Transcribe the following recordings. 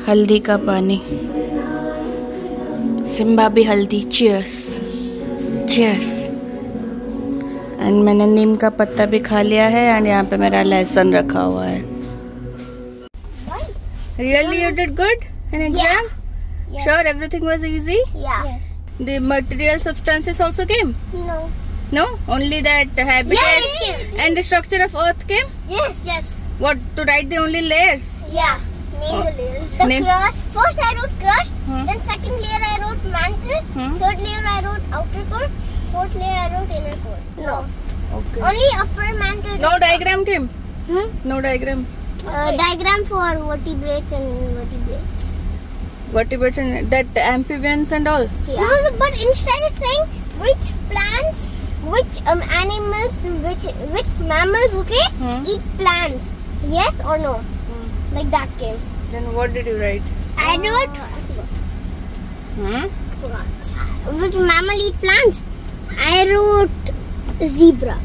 हल्दी का पानी, सिम्बा भी हल्दी। Cheers cheers. एंड मैंने नीम का पत्ता भी खा लिया है एंड यहाँ पे मेरा लहसुन रखा हुआ है। Really, you did good in exam? Yeah. Sure, everything was easy? Yeah. The material substances also came? No. No? Only that habitat Yes. and the structure of earth came? Yes. Yes. What, to write the only layers? Yeah. Name the layers. The Name. First I wrote crust. Hmm. Then second layer I wrote mantle. Hmm. Third layer I wrote outer core. Fourth layer I wrote inner core. No. Okay. Only upper mantle. No diagram came? Hmm? No diagram. Diagram for vertebrates and invertebrates. Vertebrates and that amphibians and all? Yeah. No, but instead it's saying which plants, which animals, which mammals, okay, eat plants. Yes or no? Like that came. Then what did you write? I wrote. Forgot. Which mammal eat plants? I wrote zebra.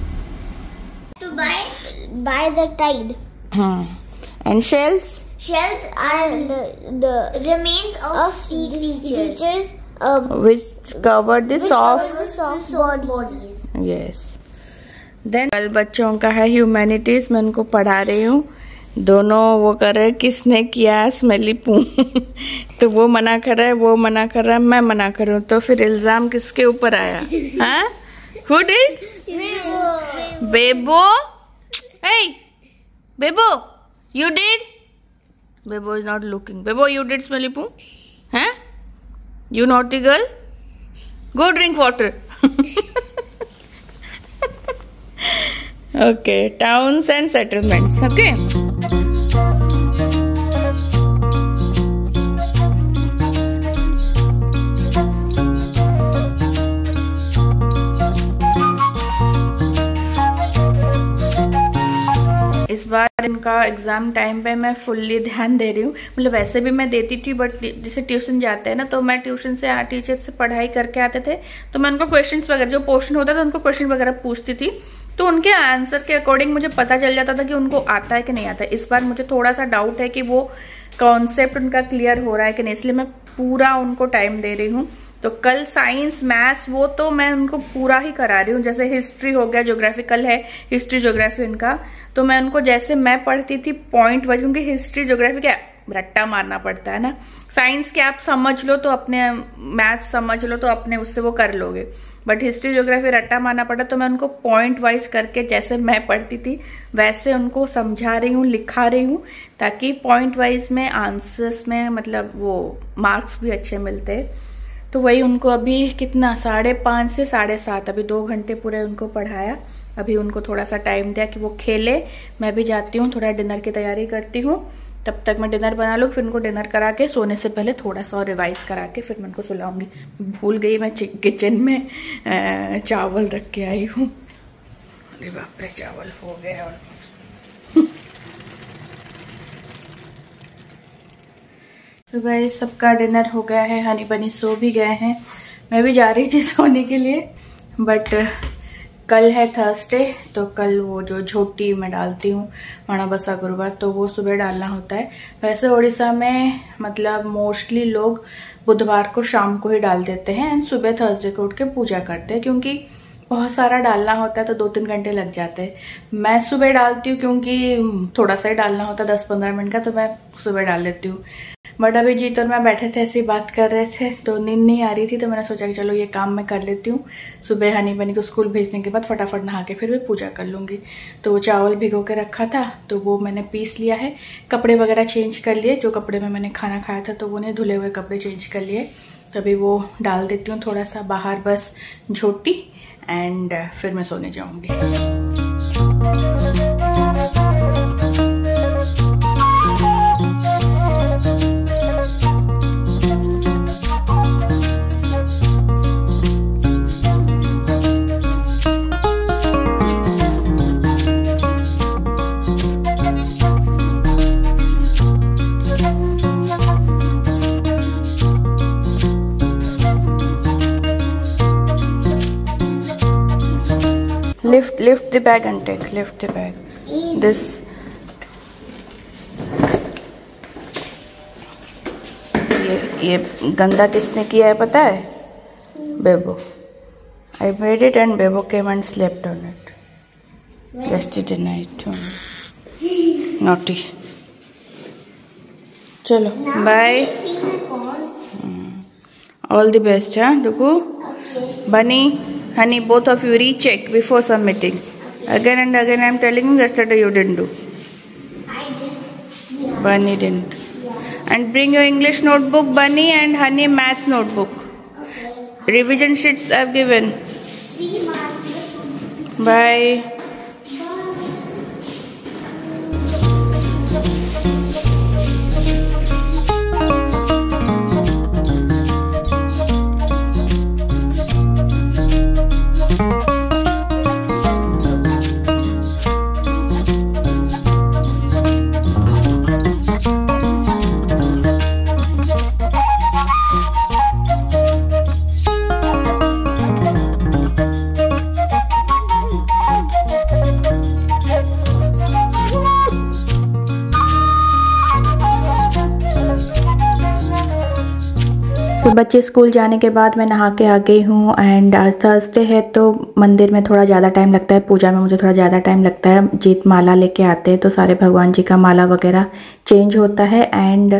To by the tide. And shells? Shells are the remains of sea creatures Which covered the soft. soft bodies. Yes. Then कल बच्चों का है humanities, मैं उनको पढ़ा रही हूँ। दोनों वो कर रहे किसने किया स्मेली पू तो वो मना कर रहा है, वो मना कर रहा है, मैं मना कर रहा हूँ। तो फिर इल्जाम किसके ऊपर आया? हाँ? Who did? Bebo? Hey, Bebo, you did? Bebo is not looking. Bebo, you did smelly poo? Huh? You naughty girl? Go drink water. Okay, towns and settlements. Okay. इस बार इनका एग्जाम टाइम पे मैं फुल्ली ध्यान दे रही हूँ। मतलब वैसे भी मैं देती थी, बट जैसे ट्यूशन जाते हैं ना, तो मैं ट्यूशन से टीचर से पढ़ाई करके आते थे, तो मैं उनको क्वेश्चंस वगैरह जो पोर्शन होता था उनको क्वेश्चन वगैरह पूछती थी, तो उनके आंसर के अकॉर्डिंग मुझे पता चल जाता था कि उनको आता है कि नहीं आता है। इस बार मुझे थोड़ा सा डाउट है कि वो कॉन्सेप्ट उनका क्लियर हो रहा है कि नहीं, इसलिए मैं पूरा उनको टाइम दे रही हूँ। तो कल साइंस मैथ्स वो तो मैं उनको पूरा ही करा रही हूँ। जैसे हिस्ट्री हो गया, ज्योग्राफिकल है, हिस्ट्री ज्योग्राफी उनका, तो मैं उनको जैसे मैं पढ़ती थी पॉइंट वाइज, क्योंकि हिस्ट्री ज्योग्राफी क्या रट्टा मारना पड़ता है ना। साइंस के आप समझ लो तो अपने, मैथ्स समझ लो तो अपने उससे वो कर लोगे, बट हिस्ट्री ज्योग्राफी रट्टा मारना पड़ता। तो मैं उनको पॉइंट वाइज करके जैसे मैं पढ़ती थी वैसे उनको समझा रही हूँ, लिखा रही हूँ, ताकि पॉइंट वाइज में आंसर्स में मतलब वो मार्क्स भी अच्छे मिलते। तो वही उनको अभी कितना 5:30 से 7:30 अभी 2 घंटे पूरे उनको पढ़ाया। अभी उनको थोड़ा सा टाइम दिया कि वो खेले, मैं भी जाती हूँ थोड़ा डिनर की तैयारी करती हूँ। तब तक मैं डिनर बना लूँ, फिर उनको डिनर करा के सोने से पहले थोड़ा सा और रिवाइज करा के फिर मैं उनको सुलाऊंगी। भूल गई मैं किचन में चावल रख के आई हूँ। अरे बाप रे, चावल हो गए ऑलमोस्ट। तो गाइस सबका डिनर हो गया है, हनी बनी सो भी गए हैं, मैं भी जा रही थी सोने के लिए। बट कल है थर्सडे, तो कल वो जो झोटी मैं डालती हूँ माणाबसा गुरुवार, तो वो सुबह डालना होता है। वैसे उड़ीसा में मतलब मोस्टली लोग बुधवार को शाम को ही डाल देते हैं एंड सुबह थर्सडे को उठ के पूजा करते हैं, क्योंकि बहुत सारा डालना होता है तो 2-3 घंटे लग जाते हैं। मैं सुबह डालती हूँ क्योंकि थोड़ा सा ही डालना होता है 10-15 मिनट का, तो मैं सुबह डाल लेती हूँ। बट अभी जीत और मैं बैठे थे ऐसी बात कर रहे थे तो नींद नहीं आ रही थी, तो मैंने सोचा कि चलो ये काम मैं कर लेती हूँ। सुबह हनी बनी को स्कूल भेजने के बाद फटाफट नहा के फिर मैं पूजा कर लूँगी। तो वो चावल भिगो के रखा था तो वो मैंने पीस लिया है। कपड़े वगैरह चेंज कर लिए, जो कपड़े में मैंने खाना खाया था तो वो नहीं धुले हुए कपड़े चेंज कर लिए। तभी वो डाल देती हूँ थोड़ा सा बाहर बस झोटी, एंड फिर मैं सोने जाऊँगी। Lift the bag and take. Lift the bag. This. ये गंदा किसने किया है पता है? बेबो। I made it and Bebo came and slept on it yesterday night. Naughty. चलो bye. All the best, huh, Duku? Bunny, honey, both of you recheck before submitting. Again and again I'm telling you, yesterday you didn't do. I did. Bunny didn't. And bring your English notebook, Bunny, and honey math notebook. Okay. Revision sheets I've given. 3 marks. Bye. तो बच्चे school जाने के बाद मैं नहा के आ गई हूँ एंड आज थर्सडे है तो मंदिर में थोड़ा ज़्यादा टाइम लगता है, पूजा में मुझे थोड़ा ज़्यादा टाइम लगता है। जीत माला लेके आते हैं तो सारे भगवान जी का माला वगैरह चेंज होता है एंड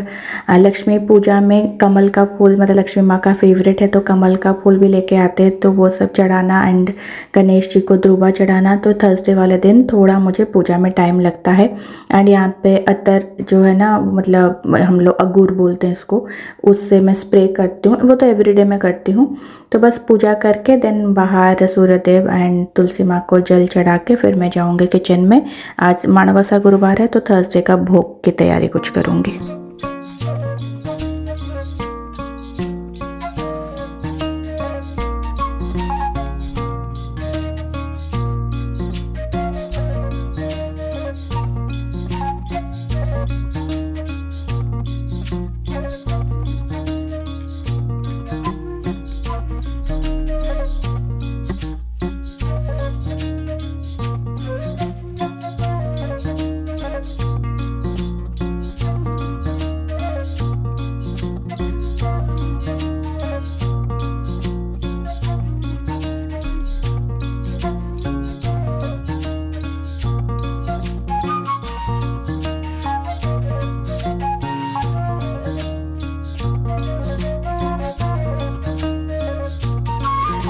लक्ष्मी पूजा में कमल का फूल मतलब लक्ष्मी माँ का फेवरेट है तो कमल का फूल भी लेके आते हैं तो वो सब चढ़ाना एंड गणेश जी को ध्रुवा चढ़ाना। तो थर्सडे वाले दिन थोड़ा मुझे पूजा में टाइम लगता है एंड यहाँ पे अतर जो है ना मतलब हम लोग अगूर बोलते हैं इसको, उससे मैं स्प्रे करती हूँ। वो तो एवरीडे मैं करती हूँ। तो बस पूजा करके देन बाहर सूर्यदेव एंड तुलसी माँ को जल चढ़ा के फिर मैं जाऊँगी किचन में। आज माणवसा गुरुवार है तो थर्सडे का भोग की तैयारी कुछ करूँगी।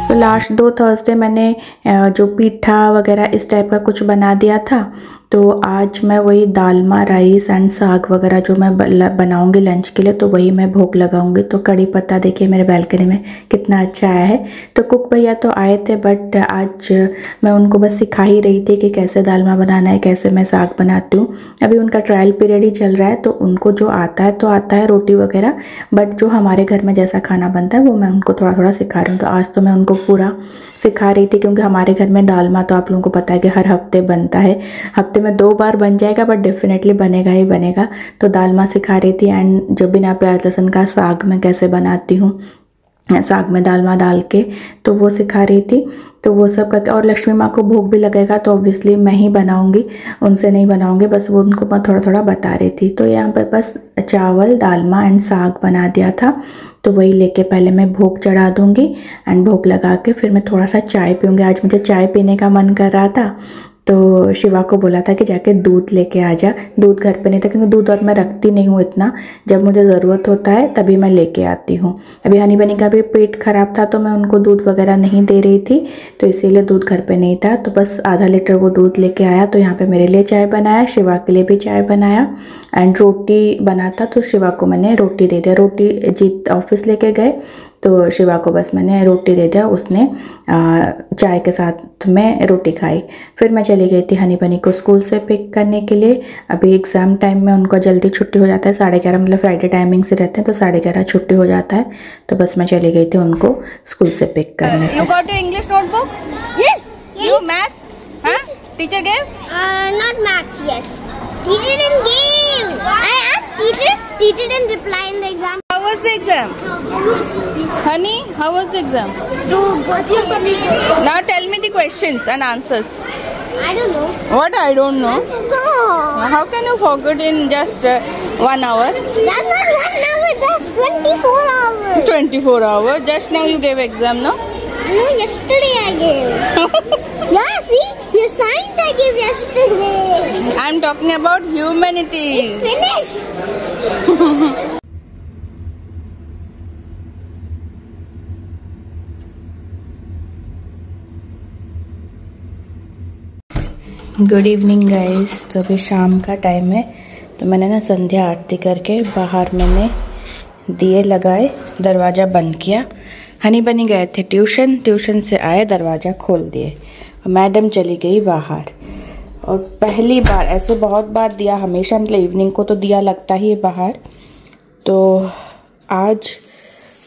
तो लास्ट 2 थर्सडे मैंने जो पीठा वगैरह इस टाइप का कुछ बना दिया था। तो आज मैं वही दालमा राइस एंड साग वगैरह जो मैं बनाऊंगी लंच के लिए तो वही मैं भोग लगाऊंगी। तो कड़ी पत्ता देखिए मेरे बालकनी में कितना अच्छा आया है। तो कुक भैया तो आए थे बट आज मैं उनको बस सिखा ही रही थी कि कैसे दालमा बनाना है, कैसे मैं साग बनाती हूँ। अभी उनका ट्रायल पीरियड ही चल रहा है तो उनको जो आता है तो आता है रोटी वगैरह, बट जो हमारे घर में जैसा खाना बनता है वो मैं उनको थोड़ा थोड़ा सिखा रही हूँ। तो आज तो मैं उनको पूरा सिखा रही थी क्योंकि हमारे घर में दालमा तो आप लोगों को पता है कि हर हफ्ते बनता है। हफ्ते में 2 बार बन जाएगा बट डेफिनेटली बनेगा ही बनेगा। तो दालमा सिखा रही थी एंड जो बिना प्याज लहसुन का साग मैं कैसे बनाती हूँ, साग में दालमा डाल के, तो वो सिखा रही थी। तो वो सब करके और लक्ष्मी माँ को भोग भी लगेगा तो ऑब्वियसली मैं ही बनाऊंगी, उनसे नहीं बनाऊंगी, बस वो उनको मैं थोड़ा थोड़ा बता रही थी। तो यहाँ पर बस चावल दालमा एंड साग बना दिया था तो वही लेके पहले मैं भोग चढ़ा दूंगी एंड भोग लगा के फिर मैं थोड़ा सा चाय पीऊँगी। आज मुझे चाय पीने का मन कर रहा था तो शिवा को बोला था कि जाके दूध लेके आ जा। दूध घर पे नहीं था क्योंकि दूध और मैं रखती नहीं हूँ इतना, जब मुझे ज़रूरत होता है तभी मैं लेके आती हूँ। अभी हनी बनी का भी पेट ख़राब था तो मैं उनको दूध वगैरह नहीं दे रही थी तो इसीलिए दूध घर पे नहीं था। तो बस आधा लीटर वो दूध लेके आया। तो यहाँ पे मेरे लिए चाय बनाया, शिवा के लिए भी चाय बनाया एंड रोटी बना था तो शिवा को मैंने रोटी दे दिया। रोटी जीत ऑफिस लेके गए तो शिवा को बस मैंने रोटी दे दिया, उसने चाय के साथ में रोटी खाई। फिर मैं चली गई थी हनी बनी को स्कूल से पिक करने के लिए। अभी एग्ज़ाम टाइम में उनको जल्दी छुट्टी हो जाता है, 11:30 मतलब फ्राइडे टाइमिंग से रहते हैं तो 11:30 छुट्टी हो जाता है। तो बस मैं चली गई थी उनको स्कूल से पिक करने। You got your English notebook? Yes. You maths? Huh? Teacher gave? Not maths yet. Teacher didn't give. I asked teacher. Teacher didn't reply in the exam. How was the exam? Honey, how was the exam? So good. Now tell me the questions and answers. I don't know. What I don't know? No. How can you forget in just 1 hour? That's not 1 hour. That's 24 24 hours. Just now you gave exam, no? No, yesterday I gave. Yeah, see, your science I gave yesterday. I'm talking about humanities. Finish. Good evening guys. तो अभी शाम का time है, तो मैंने ना संध्या आरती करके बाहर मैंने दिए लगाए, दरवाज़ा बंद किया। हनी बनी गए थे ट्यूशन से आए, दरवाज़ा खोल दिए, मैडम चली गई बाहर। और पहली बार, ऐसे बहुत बार दिया हमेशा मतलब इवनिंग को तो दिया लगता ही है बाहर, तो आज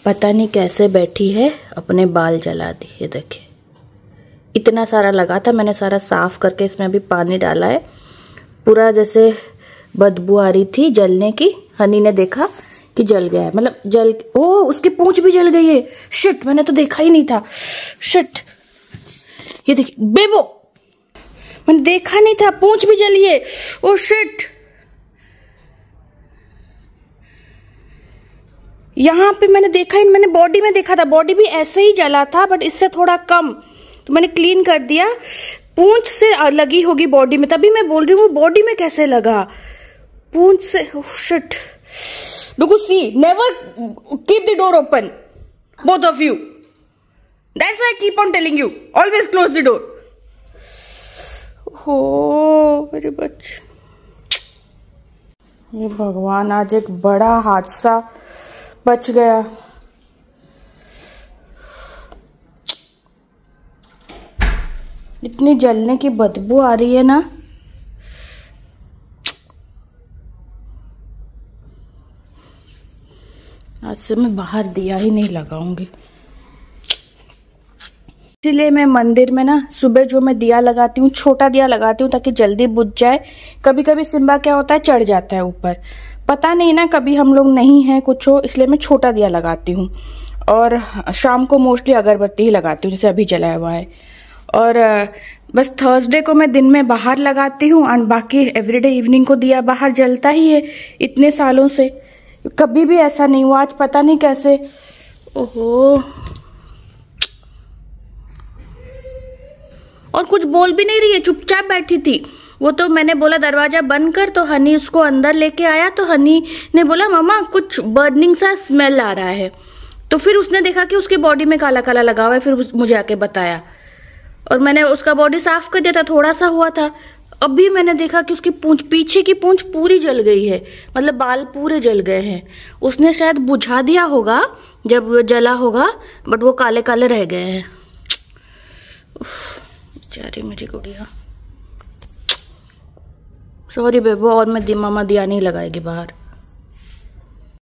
पता नहीं कैसे बैठी है, अपने बाल जला दिए। देखिए इतना सारा लगा था, मैंने सारा साफ करके इसमें अभी पानी डाला है। पूरा जैसे बदबू आ रही थी जलने की। हनी ने देखा कि जल गया है, मतलब जल, ओ उसकी पूंछ भी जल गई है। शिट, मैंने तो देखा ही नहीं था। शिट, ये देखिए बेबो, मैंने देखा नहीं था, पूंछ भी जली है। ओ शिट, यहाँ पे मैंने देखा ही, मैंने बॉडी में देखा था, बॉडी भी ऐसे ही जला था बट इससे थोड़ा कम, तो मैंने क्लीन कर दिया। पूंछ से लगी होगी बॉडी में, तभी मैं बोल रही हूँ बॉडी में कैसे लगा, पूंछ से। Shit, Look, see, never keep the door open, both of you. That's why I keep on telling you, always close the door. Oh, मेरे बच्चे, ये भगवान, आज एक बड़ा हादसा बच गया। इतनी जलने की बदबू आ रही है ना। आज से मैं बाहर दिया ही नहीं लगाऊंगी। इसीलिए मैं मंदिर में ना सुबह जो मैं दिया लगाती हूँ, छोटा दिया लगाती हूँ ताकि जल्दी बुझ जाए। कभी कभी सिम्बा क्या होता है, चढ़ जाता है ऊपर, पता नहीं ना, कभी हम लोग नहीं है कुछ हो, इसलिए मैं छोटा दिया लगाती हूँ। और शाम को मोस्टली अगरबत्ती ही लगाती हूँ, जैसे अभी जलाया हुआ है। और बस थर्सडे को मैं दिन में बाहर लगाती हूँ, और बाकी एवरीडे इवनिंग को दिया बाहर जलता ही है। इतने सालों से कभी भी ऐसा नहीं हुआ, आज पता नहीं कैसे। ओहो, और कुछ बोल भी नहीं रही है, चुपचाप बैठी थी। वो तो मैंने बोला दरवाजा बंद कर, तो हनी उसको अंदर लेके आया, तो हनी ने बोला मम्मा कुछ बर्निंग सा स्मेल आ रहा है। तो फिर उसने देखा कि उसकी बॉडी में काला काला लगा हुआ है, फिर मुझे आके बताया, और मैंने उसका बॉडी साफ कर दिया था, थोड़ा सा हुआ था। अभी मैंने देखा कि उसकी पूंछ, पीछे की पूंछ पूरी जल गई है, मतलब बाल पूरे जल गए हैं। उसने शायद बुझा दिया होगा जब जला होगा, बट वो काले काले रह गए हैं। बेचारी मेरी गुड़िया। सॉरी बेबो, और मैं मामा दिया नहीं लगाएगी बाहर।